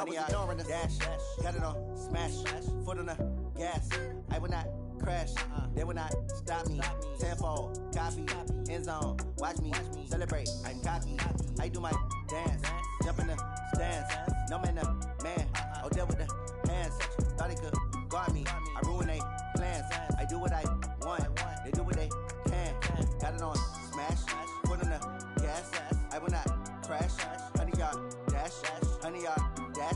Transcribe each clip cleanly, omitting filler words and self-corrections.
was ignoring the dash. Got it on smash, foot on the gas. I will not crash, they will not stop me. Tenfold, copy, end zone. Watch me celebrate. I'm cocky. I do my dance, jump in the stands. No man, man. Oh, deal with the hands. Thought he could guard me. I ruin they plans. I do what I want. They do what they can. Got it on smash, foot on the gas. I will not crash. 100-yard dash, 100-yard dash,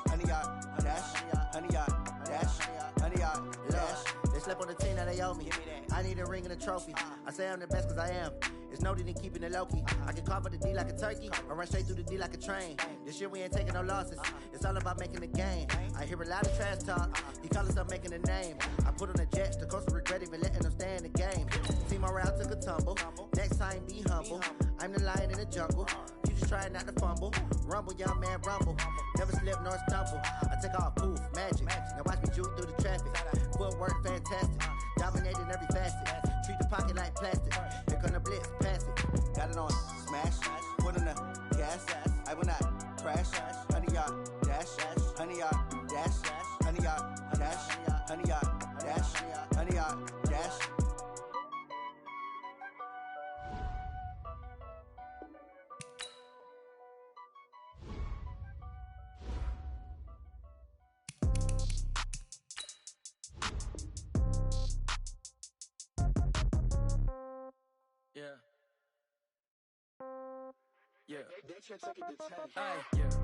100-yard dash, 100-yard dash, 100-yard dash. They slept on the team that they owe me. I need a ring and a trophy. I say I'm the best cause I am. It's noted in keeping it low-key. I can call for the D like a turkey, or run straight through the D like a train. This year we ain't taking no losses. It's all about making the game. I hear a lot of trash talk. He call himself making a name. I put on the Jets. The coach will regret even letting them stay in the game. Team morale took a tumble. Next time be humble. I'm the lion in the jungle. You just trying not to fumble. Rumble, young man, rumble. Never slip nor stumble. I take off, poof, magic. Now watch me juke through the traffic. Footwork fantastic. Dominating every facet. Treat the pocket like plastic. Here come the blitz, pass it. Got it on smash. Foot on the gas. I will not crash. 100-yard dash. 100-yard dash. 100-yard dash. 100-yard dash. 100-yard dash.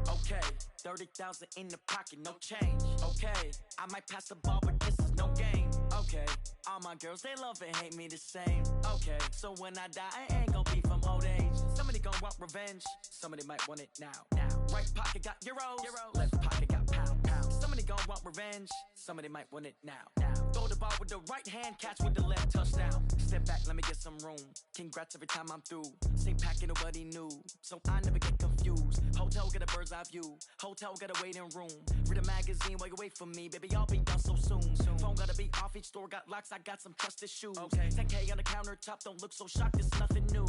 Okay, 30,000 in the pocket, no change. Okay, I might pass the ball, but this is no game. Okay, all my girls, they love and hate me the same. Okay, so when I die, I ain't gon' be from old age. Somebody gon' want revenge, somebody might want it now. Right pocket got euros, left pocket got pound. Somebody gon' want revenge, somebody might want it now. Throw the ball with the right hand, catch with the left, touchdown. Step back, let me get some room. Congrats every time I'm through. Same packet, nobody knew, so I never get confused. Hotel get a bird's eye view. Hotel got a waiting room. Read a magazine while you wait for me, baby. I'll be done so soon. Phone gotta be off. Each store got locks. I got some trusted shoes. 10K on the countertop. Don't look so shocked. It's nothing new.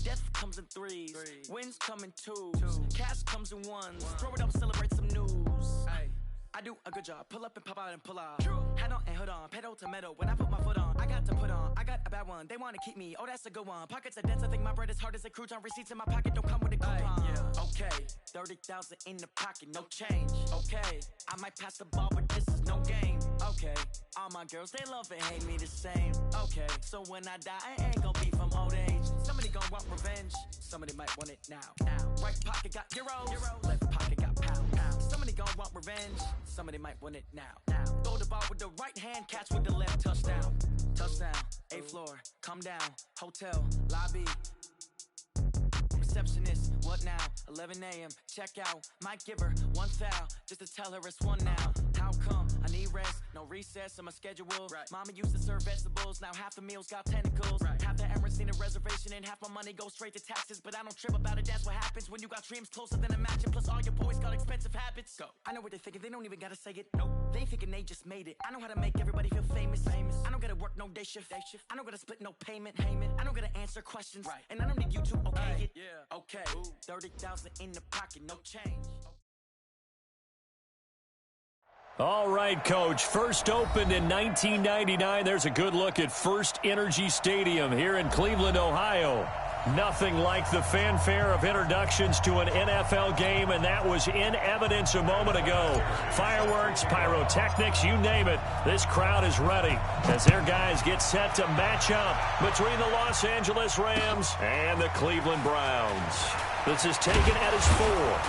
Death comes in threes. Wins come in twos. Cash comes in ones. Throw it up, celebrate some news. I do a good job. Pull up and pop out and pull out. Hat on and hood on. Pedal to metal. When I put my foot on, I got to put on. I got a bad one. They want to keep me. Oh, that's a good one. Pockets are dense. I think my bread is hard as a crouton. Receipts in my pocket don't come with a coupon. Okay, 30,000 in the pocket, no change. Okay, I might pass the ball, but this is no game. Okay, all my girls, they love and hate me the same. Okay, so when I die, I ain't gon' be from old age. Somebody gon' want revenge. Somebody might want it now. Right pocket got euros. Left pocket got pound. Somebody gon' want revenge. Somebody might want it now. Throw the ball with the right hand, catch with the left, touchdown. Touchdown, 8th floor, come down. Hotel, lobby. Receptionist, what now? 11 a.m., check out. Might give her one foul, just to tell her it's one now. How come? I need rest, no recess in my schedule. Mama used to serve vegetables, now half the meals got tentacles. Half the errands need a reservation and half my money goes straight to taxes. But I don't trip about it, that's what happens when you got dreams closer than a mansion. Plus all your boys got expensive habits. Go. I know what they're thinking, they don't even gotta say it. Nope. They ain't thinking they just made it. I know how to make everybody feel famous. I don't gotta work no day shift. I don't gotta split no payment. I don't gotta answer questions. And I don't need you to okay it. Okay, 30,000 in the pocket, no change. All right, Coach. First opened in 1999. There's a good look at First Energy Stadium here in Cleveland, Ohio. Nothing like the fanfare of introductions to an NFL game, and that was in evidence a moment ago. Fireworks, pyrotechnics, you name it. This crowd is ready as their guys get set to match up between the Los Angeles Rams and the Cleveland Browns. This is taken at his 4.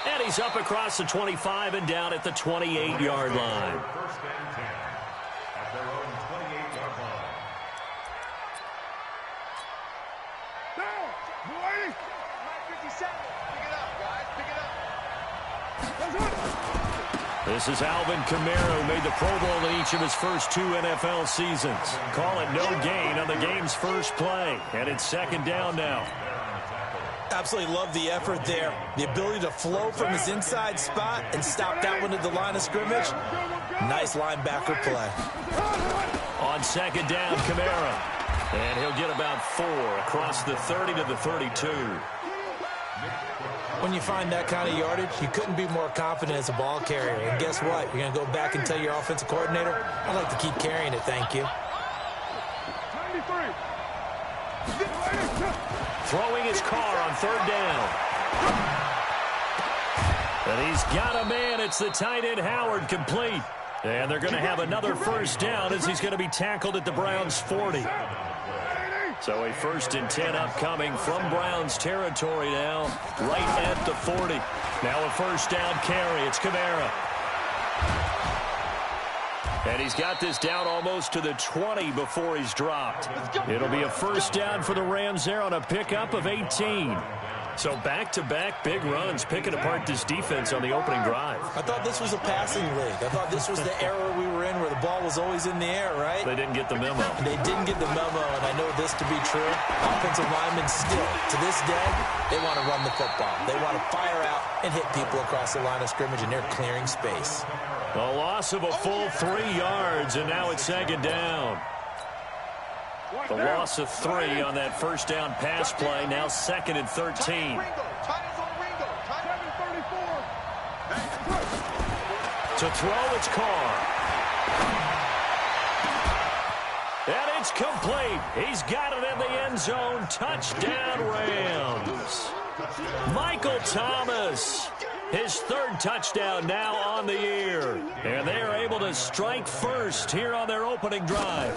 And he's up across the 25 and down at the 28-yard line. First and 10 at their own 28-yard line. Down, boy! 57. Pick it up, guys. Pick it up. This is Alvin Kamara, who made the Pro Bowl in each of his first 2 NFL seasons. Call it no gain on the game's first play. And it's second down now. Absolutely love the effort there. The ability to flow from his inside spot and stop that one at the line of scrimmage. Nice linebacker play. On second down, Kamara. And he'll get about 4 across the 30 to the 32. When you find that kind of yardage, you couldn't be more confident as a ball carrier. And guess what? You're going to go back and tell your offensive coordinator, I'd like to keep carrying it, thank you. 93. Throwing his car on third down. And he's got a man. It's the tight end, Howard, complete. And they're going to have another first down as he's going to be tackled at the Browns' 40. So a 1st and 10 upcoming from Browns territory now, right at the 40. Now a first down carry. It's Kamara. And he's got this down almost to the 20 before he's dropped. It'll be a first down for the Rams there on a pickup of 18. So back-to-back big runs, picking apart this defense on the opening drive. I thought this was a passing league. I thought this was the era we were in where the ball was always in the air, right? They didn't get the memo. They didn't get the memo, and I know this to be true. Offensive linemen still, to this day, they want to run the football. They want to fire out and hit people across the line of scrimmage, and they're clearing space. A loss of a full 3 yards, and now it's 2nd down. The loss of 3 on that first down pass play. Now 2nd and 13. To throw, it's Carr. And it's complete. He's got it in the end zone. Touchdown, Rams. Michael Thomas. His 3rd touchdown now on the year. And they are able to strike first here on their opening drive.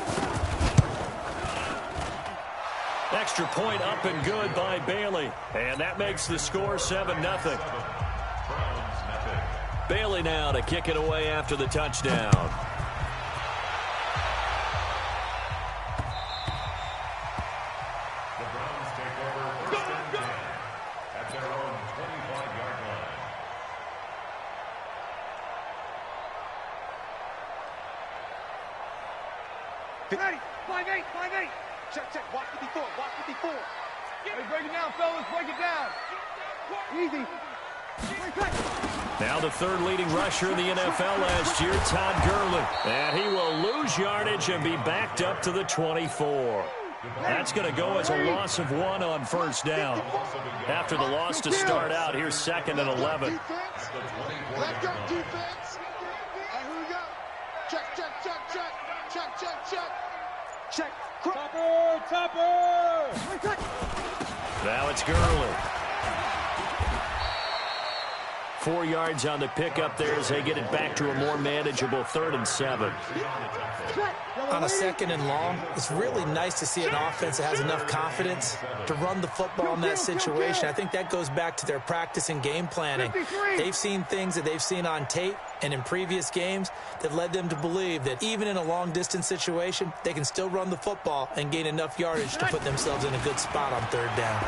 Extra point up and good by Bailey. And that makes the score 7-0. Bailey now to kick it away after the touchdown. The Browns take over 1st and 10 at their own 25-yard line. Ready. 5-8, 5-8. Check. Watch 54. Hey, break it down, fellas. Break it down. Easy. Now the 3rd leading rusher in the NFL last year, Todd Gurley. And he will lose yardage and be backed up to the 24. That's going to go as a loss of 1 on first down. After the loss to start out, here's 2nd and 11. Let's go, defense. Hey, here we go. Check. Check. Topper. Now it's Gurley. 4 yards on the pickup there as they get it back to a more manageable 3rd and 7. On a 2nd and long, it's really nice to see an offense that has enough confidence to run the football in that situation. I think that goes back to their practice and game planning. They've seen things that they've seen on tape and in previous games that led them to believe that even in a long-distance situation, they can still run the football and gain enough yardage to put themselves in a good spot on 3rd down.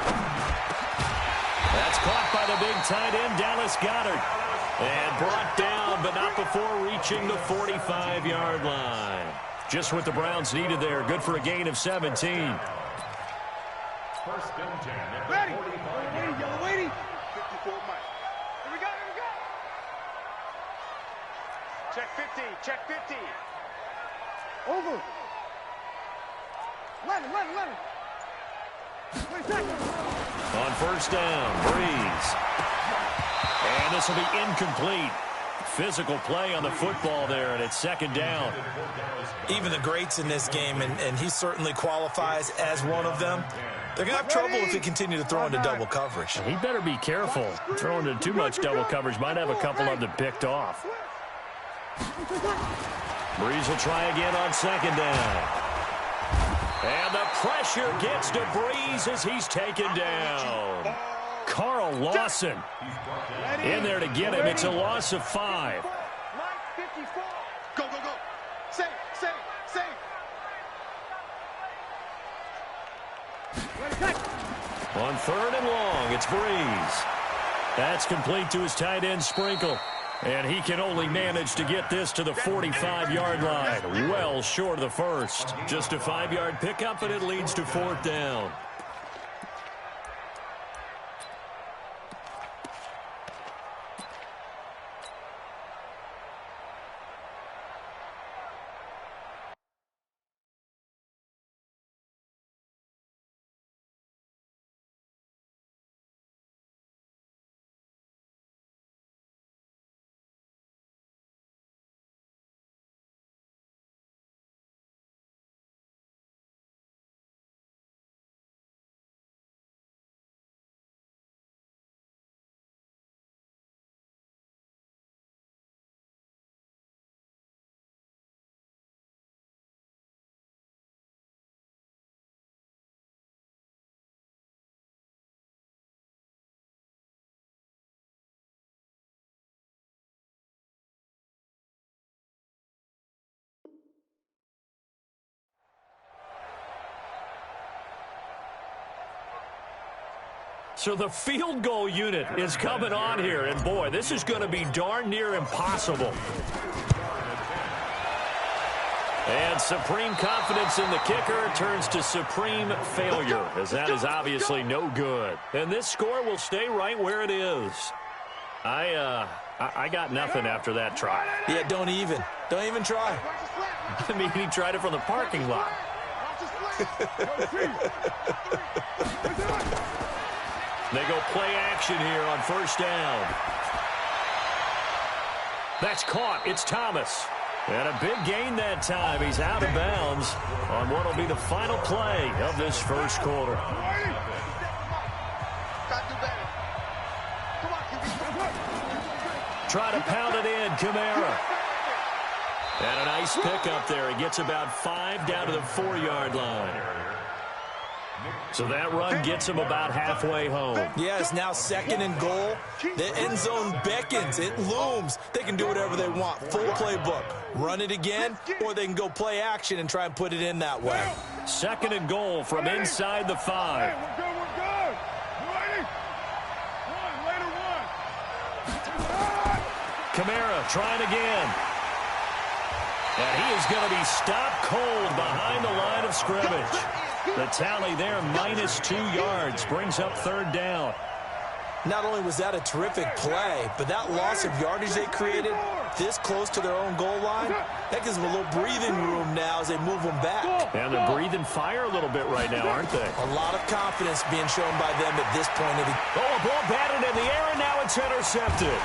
That's caught by the big tight end, Dallas Goedert. And brought down, but not before reaching the 45-yard line. Just what the Browns needed there. Good for a gain of 17. 1st and 10 at the Ready. 45-yard line. Waiting. 54, Mike. Here we go. Check 50. Over. 11. On first down, Breeze. And this will be incomplete. Physical play on the football there, and it's 2nd down. Even the greats in this game, and he certainly qualifies as one of them, they're going to have trouble if they continue to throw into double coverage. He better be careful. Throwing into too much double coverage might have a couple of them picked off. Breeze will try again on 2nd down. And the pressure gets to Breeze as he's taken down. Carl Lawson in there to get him. It's a loss of 5. Mike, 54. Go. Save. On 3rd and long, it's Breeze. That's complete to his tight end, Sprinkle. And he can only manage to get this to the 45-yard line. Well short of the 1st. Just a 5-yard pickup, and it leads to 4th down. So the field goal unit is coming on here, and boy, this is going to be darn near impossible. And supreme confidence in the kicker turns to supreme failure, as that is obviously no good. And this score will stay right where it is. I got nothing after that try. Yeah, don't even try. I mean, he tried it from the parking lot. They go play action here on first down. That's caught. It's Thomas. And a big gain that time. He's out of bounds on what will be the final play of this first quarter. Try to pound it in, Kamara. And a nice pickup there. He gets about 5 down to the 4-yard line. So that run gets him about halfway home. Yeah, it's now 2nd and goal. The end zone beckons. It looms. They can do whatever they want. Full playbook. Run it again, or they can go play action and try and put it in that way. 2nd and goal from inside the 5. We're good. Ready? One. Kamara trying again. And he is going to be stopped cold behind the line of scrimmage. The tally there, -2 yards, brings up 3rd down. Not only was that a terrific play, but that loss of yardage they created this close to their own goal line, that gives them a little breathing room now as they move them back. And they're breathing fire a little bit right now, aren't they? A lot of confidence being shown by them at this point of the game. Oh, a ball batted in the air, and now it's intercepted.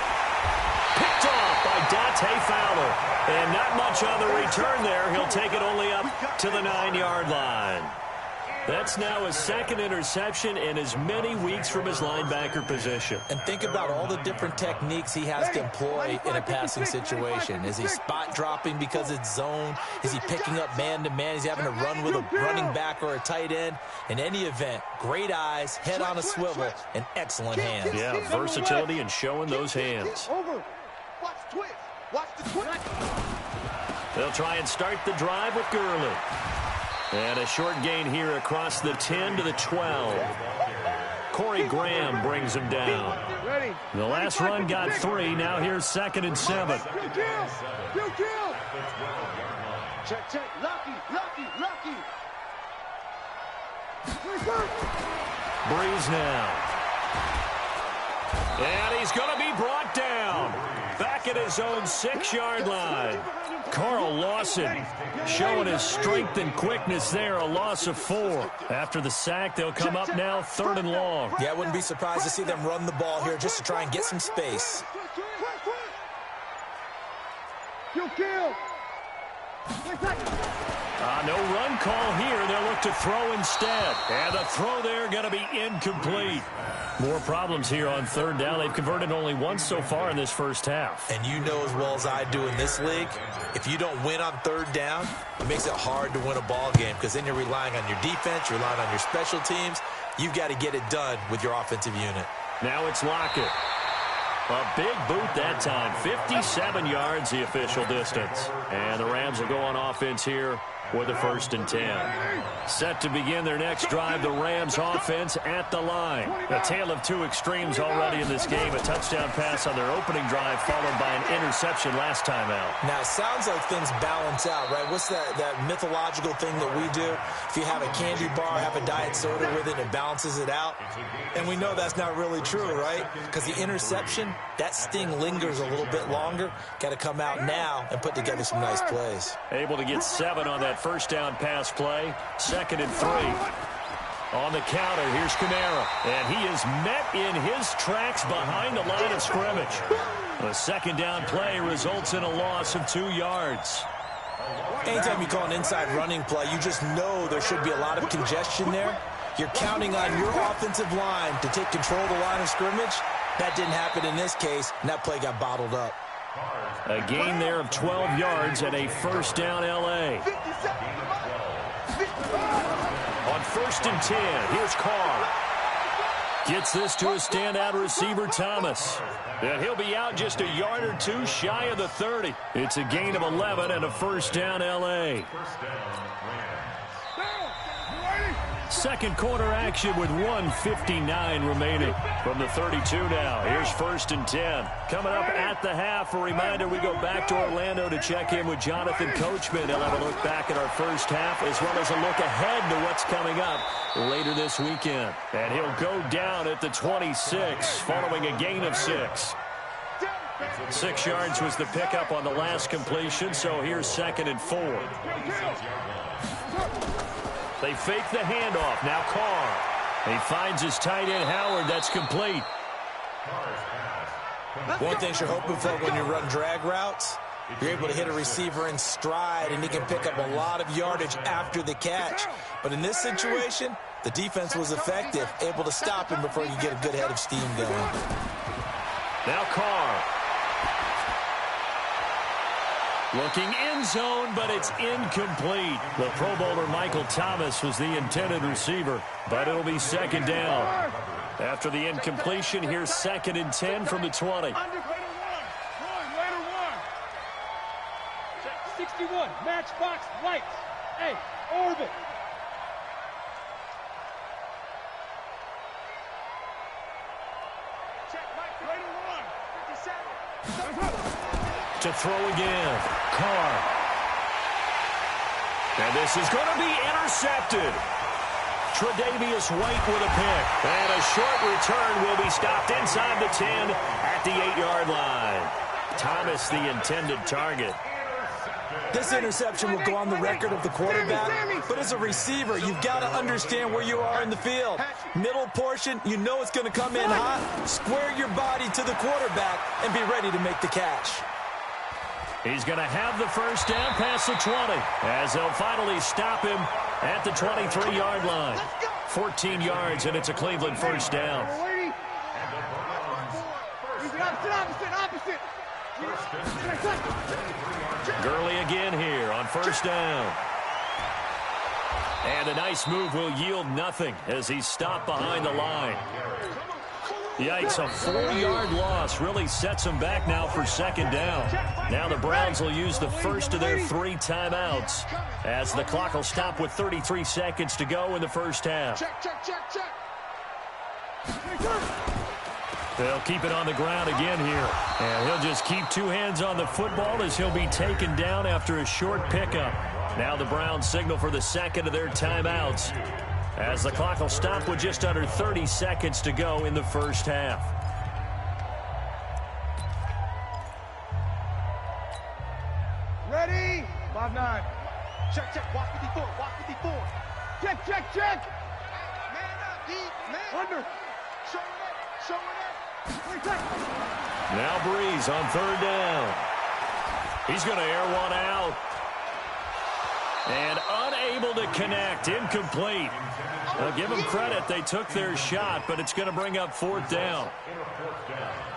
Picked off by Dante Fowler. And not much on the return there. He'll take it only up to the 9-yard line. That's now his 2nd interception in as many weeks from his linebacker position. And think about all the different techniques he has to employ in a passing situation. Is he spot dropping because it's zone? Is he picking up man-to-man? Is he having to run with a running back or a tight end? In any event, great eyes, head on a swivel, and excellent hands. Yeah, versatility and showing those hands. Watch twitch. Watch the twitch. They'll try and start the drive with Gurley. And a short gain here across the 10 to the 12. Corey Graham brings him down. The last run got 3. Now here's 2nd and 7. Kill. Check. Lucky. Breeze now. And he's going to be brought down. Back at his own 6-yard line. Carl Lawson showing his strength and quickness there, a loss of 4. After the sack, they'll come up now 3rd and long. Yeah, I wouldn't be surprised to see them run the ball here just to try and get some space. Kill. No run call here. They'll look to throw instead. And the throw there going to be incomplete. More problems here on 3rd down. They've converted only once so far in this first half. And you know as well as I do in this league, if you don't win on 3rd down, it makes it hard to win a ball game because then you're relying on your defense, you're relying on your special teams. You've got to get it done with your offensive unit. Now it's Lockett. A big boot that time. 57 yards the official distance. And the Rams will go on offense here with a 1st and 10. Set to begin their next drive, the Rams offense at the line. A tale of 2 extremes already in this game. A touchdown pass on their opening drive followed by an interception last time out. Now, it sounds like things balance out, right? What's that mythological thing that we do? If you have a candy bar, have a diet soda with it, it balances it out. And we know that's not really true, right? Because the interception, that sting lingers a little bit longer. Got to come out now and put together some nice plays. Able to get 7 on that first down pass play. 2nd and 3. On the counter, here's Kamara. And he is met in his tracks behind the line of scrimmage. The 2nd down play results in a loss of 2 yards. Anytime you call an inside running play, you just know there should be a lot of congestion there. You're counting on your offensive line to take control of the line of scrimmage. That didn't happen in this case, and that play got bottled up. A gain there of 12 yards and a 1st down L.A. On 1st and 10, here's Carr. Gets this to a standout receiver, Thomas. And he'll be out just a yard or 2 shy of the 30. It's a gain of 11 and a 1st down L.A. Second quarter action with 1:59 remaining from the 32 now. Here's 1st and 10. Coming up at the half, a reminder we go back to Orlando to check in with Jonathan Coachman. He'll have a look back at our first half as well as a look ahead to what's coming up later this weekend. And he'll go down at the 26 following a gain of 6. 6 yards was the pickup on the last completion, so here's 2nd and 4. They fake the handoff. Now Carr. He finds his tight end, Howard. That's complete. One thing you're hoping for when you run drag routes, you're able to hit a receiver in stride, and he can pick up a lot of yardage after the catch. But in this situation, the defense was effective, able to stop him before you get a good head of steam going. Now Carr. Looking end zone, but it's incomplete. The Pro Bowler Michael Thomas was the intended receiver, but it'll be 2nd down. After the incompletion, here's 2nd and 10 from the 20. 61, matchbox lights. Hey, orbit. Check, Mike, right and 1, 57. To throw again. Carr. And this is going to be intercepted. Tre'Davious White with a pick. And a short return will be stopped inside the 10 at the 8-yard line. Thomas, the intended target. This interception will go on the record of the quarterback, but as a receiver, you've got to understand where you are in the field. Middle portion, you know it's going to come in hot. Square your body to the quarterback and be ready to make the catch. He's going to have the first down past the 20 as they'll finally stop him at the 23-yard line. 14 yards, and it's a Cleveland first down. Opposite. Gurley again here on first down. And a nice move will yield nothing as he's stopped behind the line. Yikes, a 4-yard loss really sets him back now for 2nd down. Now the Browns will use the first of their 3 timeouts as the clock will stop with 33 seconds to go in the first half. They'll keep it on the ground again here. And he'll just keep 2 hands on the football as he'll be taken down after a short pickup. Now the Browns signal for the 2nd of their timeouts as the clock will stop with just under 30 seconds to go in the first half. Ready? 5-9. Check. Walk 54. Check. Man up, deep, man. Under. Show it up. Now Breeze on 3rd down. He's going to air one out. And unable to connect, incomplete. Now give them credit, they took their shot, but it's going to bring up 4th down.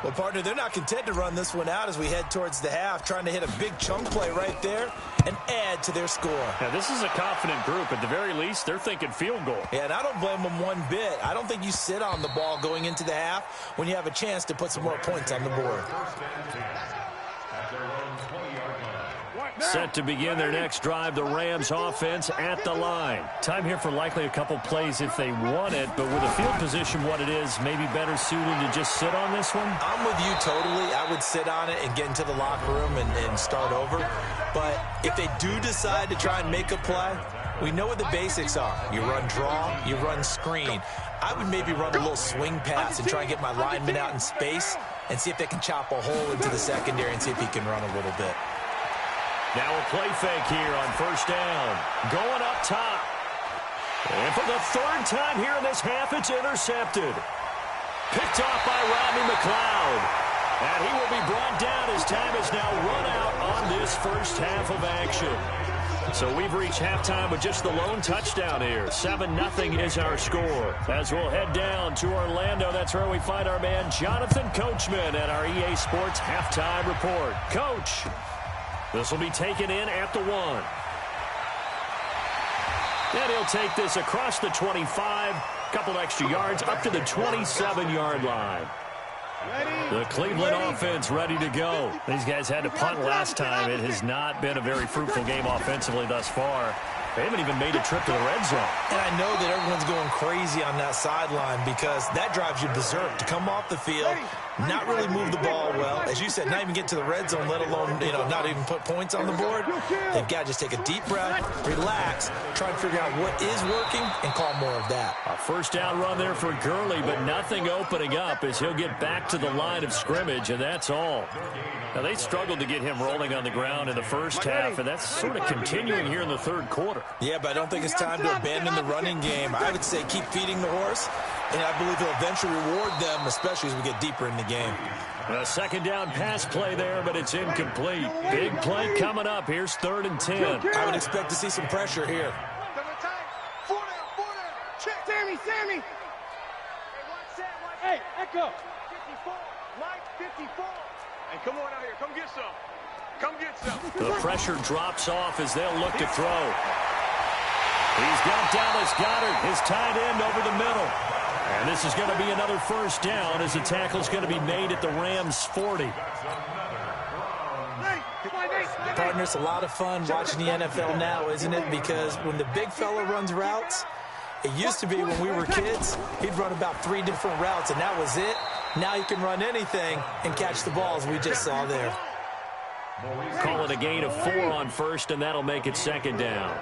Well, partner, they're not content to run this one out as we head towards the half, trying to hit a big chunk play right there and add to their score. Now, this is a confident group. At the very least, they're thinking field goal. Yeah, and I don't blame them one bit. I don't think you sit on the ball going into the half when you have a chance to put some more points on the board. Set to begin their next drive, the Rams offense at the line. Time here for likely a couple plays if they want it, but with a field position what it is, maybe better suited to just sit on this one? I'm with you totally. I would sit on it and get into the locker room and start over. But if they do decide to try and make a play, we know what the basics are. You run draw, you run screen. I would maybe run a little swing pass and try and get my lineman out in space and see if they can chop a hole into the secondary and see if he can run a little bit. Now a play fake here on first down. Going up top. And for the 3rd time here in this half, it's intercepted. Picked off by Rodney McLeod. And he will be brought down as time is now run out on this first half of action. So we've reached halftime with just the lone touchdown here. 7-0 is our score. As we'll head down to Orlando, that's where we find our man Jonathan Coachman at our EA Sports Halftime Report. Coach, this will be taken in at the 1. And he'll take this across the 25, couple extra yards, up to the 27-yard line. The Cleveland offense ready to go. These guys had to punt last time. It has not been a very fruitful game offensively thus far. They haven't even made a trip to the red zone. And I know that everyone's going crazy on that sideline because that drives you berserk to come off the field, not really move the ball well. As you said, not even get to the red zone, let alone, not even put points on the board. They've got to just take a deep breath, relax, try and figure out what is working, and call more of that. A first down run there for Gurley, but nothing opening up as he'll get back to the line of scrimmage, and that's all. Now, they struggled to get him rolling on the ground in the first half, and that's sort of continuing here in the third quarter. Yeah, but I don't think it's time to abandon the running game. I would say keep feeding the horse, and I believe he'll eventually reward them, especially as we get deeper in the game. A second down pass play there, but it's incomplete. Big play coming up. Here's 3rd and 10. I would expect to see some pressure here. 4 down. Check. Sammy. Hey, Echo. 54. Mike, 54. Hey, come on out here. Come get some. The pressure drops off as they'll look to throw. He's got Dallas Goedert, his tight end, over the middle. And this is going to be another first down as the tackle's going to be made at the Rams' 40. Partner, it's a lot of fun watching the NFL now, isn't it? Because when the big fella runs routes, it used to be when we were kids, he'd run about 3 different routes, and that was it. Now you can run anything and catch the balls we just saw there. Call it a gain of 4 on first, and that'll make it second down.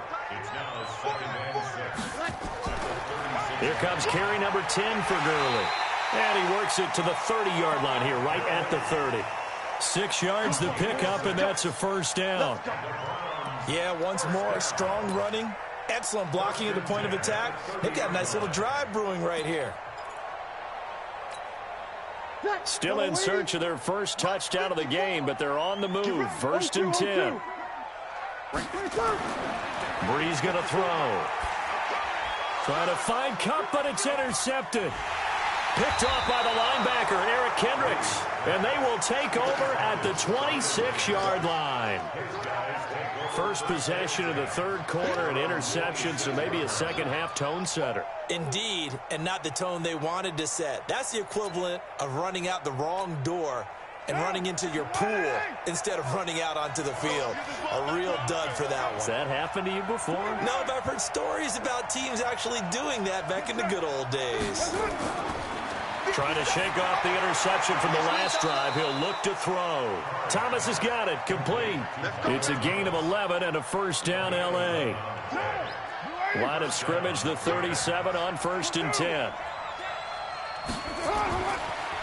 Here comes carry number 10 for Gurley. And he works it to the 30-yard line here, right at the 30. 6 yards the pickup, and that's a first down. Yeah, once more, strong running, excellent blocking at the point of attack. They've got a nice little drive brewing right here. Still in search of their first touchdown of the game, but they're on the move. 1st and 10. Breeze going to throw. Trying to find Cup, but it's intercepted. Picked off by the linebacker, Eric Kendricks. And they will take over at the 26-yard line. First possession of the third quarter, an interception, so maybe a second-half tone setter. Indeed, and not the tone they wanted to set. That's the equivalent of running out the wrong door and running into your pool instead of running out onto the field. A real dud for that one. Has that happened to you before? No, but I've heard stories about teams actually doing that back in the good old days. Trying to shake off the interception from the last drive. He'll look to throw. Thomas has got it. Complete. It's a gain of 11 and a first down L.A. Line of scrimmage, the 37 on 1st and 10.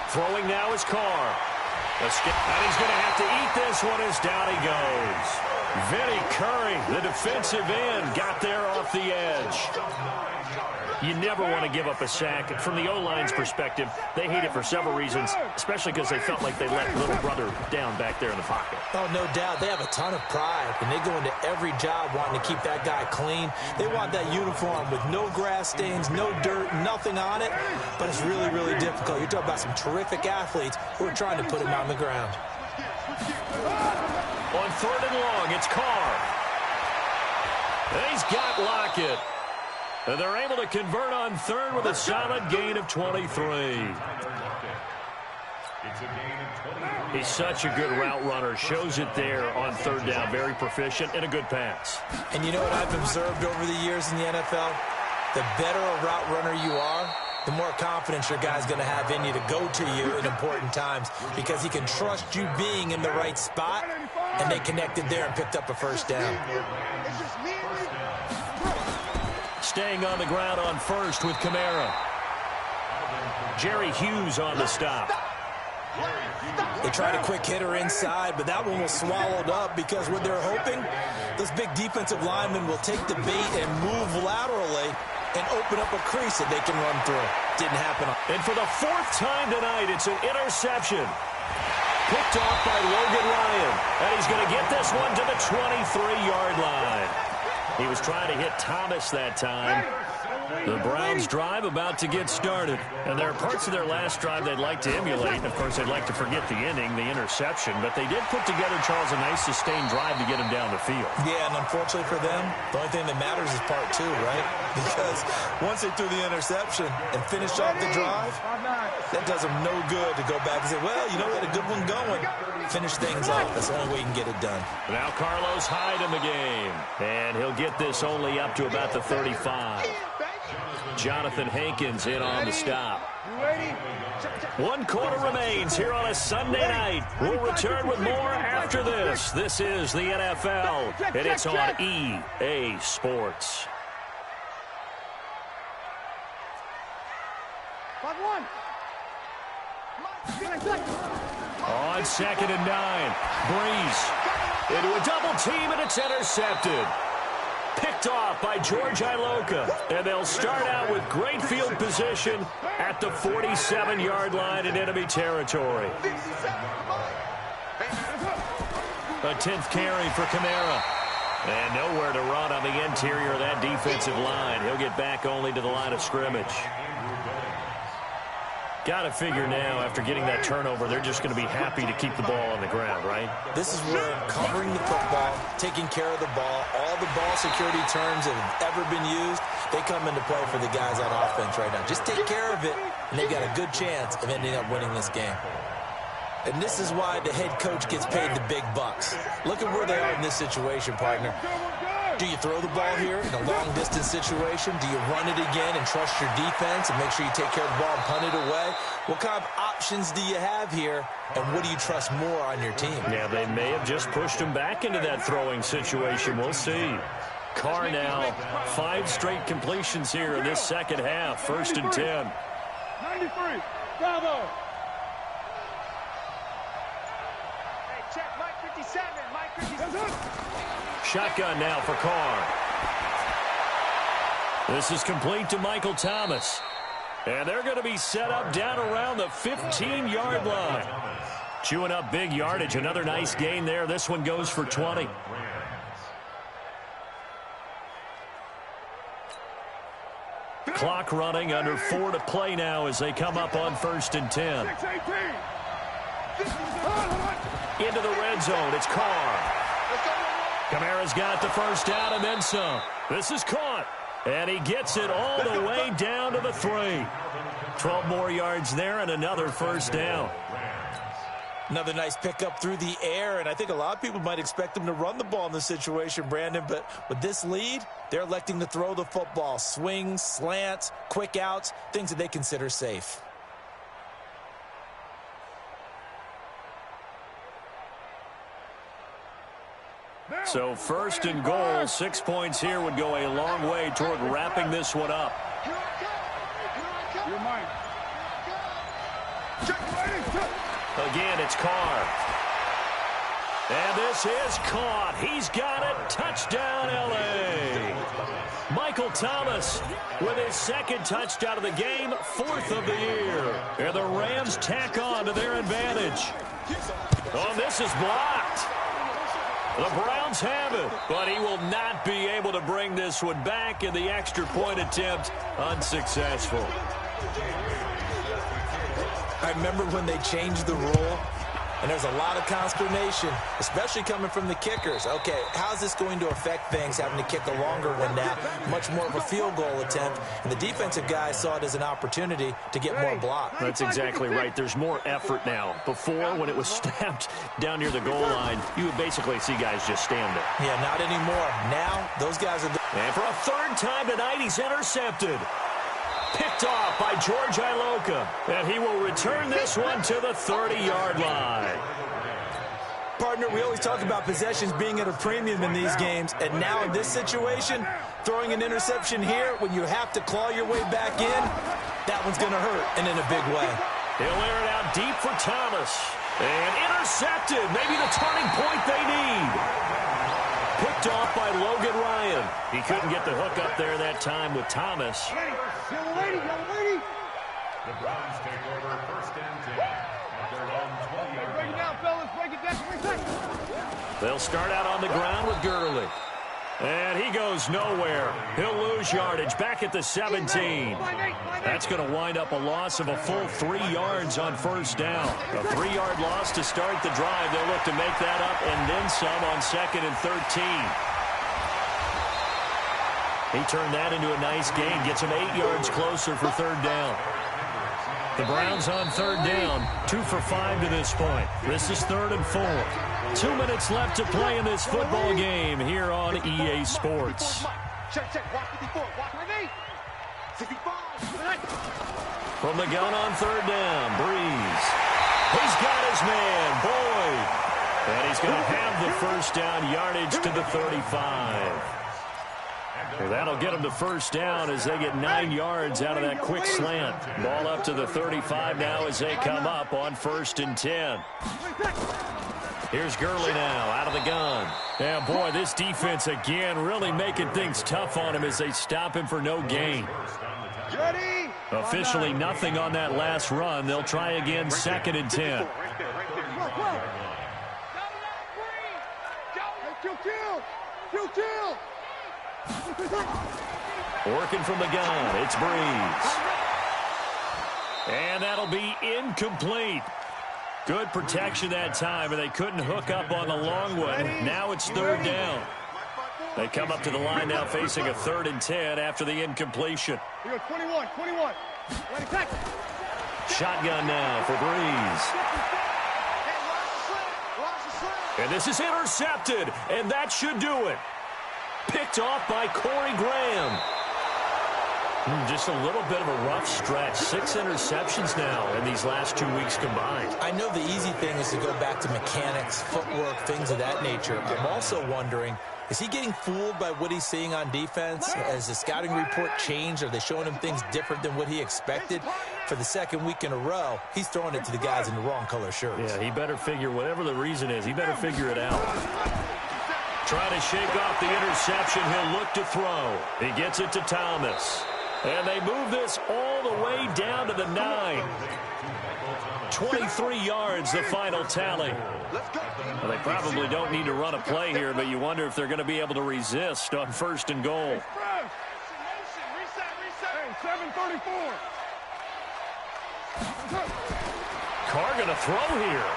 Throwing now is Carr. And he's going to have to eat this one as down he goes. Vinny Curry, the defensive end, got there off the edge. You never want to give up a sack. From the O-line's perspective, they hate it for several reasons, especially because they felt like they let little brother down back there in the pocket. Oh, no doubt. They have a ton of pride, and they go into every job wanting to keep that guy clean. They want that uniform with no grass stains, no dirt, nothing on it, but it's really, really difficult. You're talking about some terrific athletes who are trying to put him on the ground. On 3rd and long, it's Carr. And he's got Lockett. And they're able to convert on 3rd with a solid gain of 23. He's such a good route runner. Shows it there on 3rd down. Very proficient and a good pass. And you know what I've observed over the years in the NFL? The better a route runner you are, the more confidence your guy's going to have in you to go to you in important times because he can trust you being in the right spot, and they connected there and picked up a first down. Staying on the ground on 1st with Kamara. Jerry Hughes on the stop. They tried a quick hitter inside, but that one was swallowed up because what they're hoping, those big defensive linemen will take the bait and move laterally and open up a crease that they can run through. Didn't happen. And for the 4th time tonight, it's an interception. Picked off by Logan Ryan. And he's going to get this one to the 23-yard line. He was trying to hit Thomas that time. The Browns' drive about to get started. And there are parts of their last drive they'd like to emulate. And, of course, they'd like to forget the inning, the interception. But they did put together, Charles, a nice sustained drive to get him down the field. Yeah, and unfortunately for them, the only thing that matters is part 2, right? Because once they threw the interception and finished off the drive, that does them no good to go back and say, well, you know, we had a good one going. Finish things off. That's the only way you can get it done. Now Carlos Hyde in the game. And he'll get this only up to about the 35. Jonathan Hankins in on the stop. 1 quarter remains here on a Sunday night. We'll return with more after this. This is the NFL, and it's on EA Sports. 5-1. On 2nd and 9, Breeze into a double team, and it's intercepted. Picked off by George Iloka, and they'll start out with great field position at the 47-yard line in enemy territory. A 10th carry for Kamara. And nowhere to run on the interior of that defensive line. He'll get back only to the line of scrimmage. Got to figure now, after getting that turnover, they're just going to be happy to keep the ball on the ground, right? This is where covering the football, taking care of the ball, all the ball security terms that have ever been used, they come into play for the guys on offense right now. Just take care of it, and they've got a good chance of ending up winning this game. And this is why the head coach gets paid the big bucks. Look at where they are in this situation, partner. Do you throw the ball here in a long-distance situation? Do you run it again and trust your defense and make sure you take care of the ball and punt it away? What kind of options do you have here, and what do you trust more on your team? Yeah, they may have just pushed him back into that throwing situation. We'll see. Carr now, 5 straight completions here in this second half. 1st and 10. 93. Bravo. Hey, check Mike 57. Mike 57. Shotgun now for Carr. This is complete to Michael Thomas. And they're going to be set up down around the 15-yard line. Chewing up big yardage. Another nice gain there. This one goes for 20. Clock running, under 4 to play now as they come up on 1st and 10. Into the red zone. It's Carr. Kamara's got the first down and then some. This is caught. And he gets it all the way down to the 3. 12 more yards there and another first down. Another nice pickup through the air, and I think a lot of people might expect them to run the ball in this situation, Brandon, but with this lead, they're electing to throw the football. Swings, slants, quick outs, things that they consider safe. So 1st and goal, 6 points here would go a long way toward wrapping this one up. You're mine. Again, it's Carr. And this is caught. He's got it. Touchdown, L.A. Michael Thomas with his 2nd touchdown of the game, 4th of the year. And the Rams tack on to their advantage. Oh, this is blocked. The Browns have it, but he will not be able to bring this one back, and the extra point attempt unsuccessful. I remember when they changed the rule, and there's a lot of consternation, especially coming from the kickers. Okay, how's this going to affect things, having to kick a longer one now, much more of a field goal attempt, and the defensive guys saw it as an opportunity to get more block. That's exactly right. There's more effort now. Before, when it was snapped down near the goal line, you would basically see guys just stand there. Yeah, not anymore. Now, those guys are... And for a 3rd time tonight, he's intercepted. Picked off by George Iloka. And he will return this one to the 30-yard line. Partner, we always talk about possessions being at a premium in these games. And now in this situation, throwing an interception here when you have to claw your way back in, that one's going to hurt, and in a big way. He'll air it out deep for Thomas. And intercepted. Maybe the turning point they need. Picked off by Logan Ryan. He couldn't get the hook up there that time with Thomas. Yellow lady. The Browns take over 1st and 10 at their own 20-yard Break it down, fellas. Break it down. They'll start out on the ground with Gurley. And he goes nowhere. He'll lose yardage back at the 17. That's going to wind up a loss of a full 3 yards on 1st down. A 3-yard loss to start the drive. They'll look to make that up and then some on 2nd and 13. He turned that into a nice gain. Gets him 8 yards closer for 3rd down. The Browns on third down, 2 for 5 to this point. This is 3rd and 4. 2 minutes left to play in this football game here on EA Sports. From the gun on third down, Breeze. He's got his man, Boyd. And he's going to have the first down yardage to the 35. Well, that'll get them to first down as they get 9 yards out of that quick slant. Ball up to the 35 now as they come up on 1st and 10. Here's Gurley now out of the gun. Yeah, boy, this defense again really making things tough on him as they stop him for no gain. Officially nothing on that last run. They'll try again 2nd and 10. Working from the gun, it's Breeze. And that'll be incomplete. Good protection that time, and they couldn't hook up on the long one. Now it's 3rd down. They come up to the line now facing a 3rd and 10 after the incompletion. 21. Shotgun now for Breeze. And this is intercepted, and that should do it. Picked off by Corey Graham. Just a little bit of a rough stretch. 6 interceptions now in these last 2 weeks combined. I know the easy thing is to go back to mechanics, footwork, things of that nature. I'm also wondering, is he getting fooled by what he's seeing on defense? Has the scouting report changed? Are they showing him things different than what he expected? For the 2nd week in a row, he's throwing it to the guys in the wrong color shirts. Yeah, he better figure, whatever the reason is, he better figure it out. Trying to shake off the interception. He'll look to throw. He gets it to Thomas. And they move this all the way down to the 9. 23 yards, the final tally. Well, they probably don't need to run a play here, but you wonder if they're going to be able to resist on 1st and goal. 7:34. Carr going to throw here.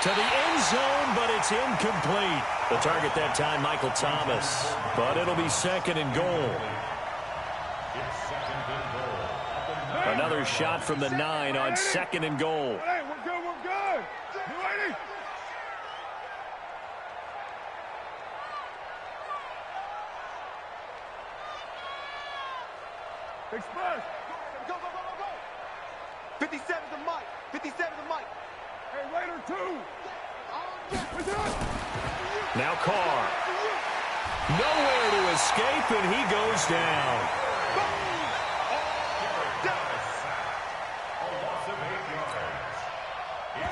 To the end zone, but it's incomplete. The target that time, Michael Thomas. But it'll be 2nd and goal. Another shot from the 9 on 2nd and goal. Hey, we're good. You ready? Express. Go. 57 to Mike. Hey, Raider 2. Now Carr. Nowhere to escape, and he goes down.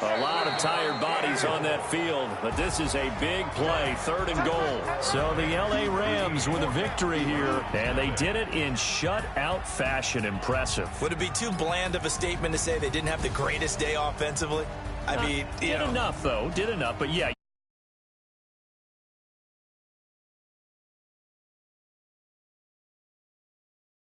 A lot of tired bodies on that field, but this is a big play, 3rd and goal. So the L.A. Rams with a victory here, and they did it in shutout fashion. Impressive. Would it be too bland of a statement to say they didn't have the greatest day offensively? I mean, did enough, though. Did enough, but yeah.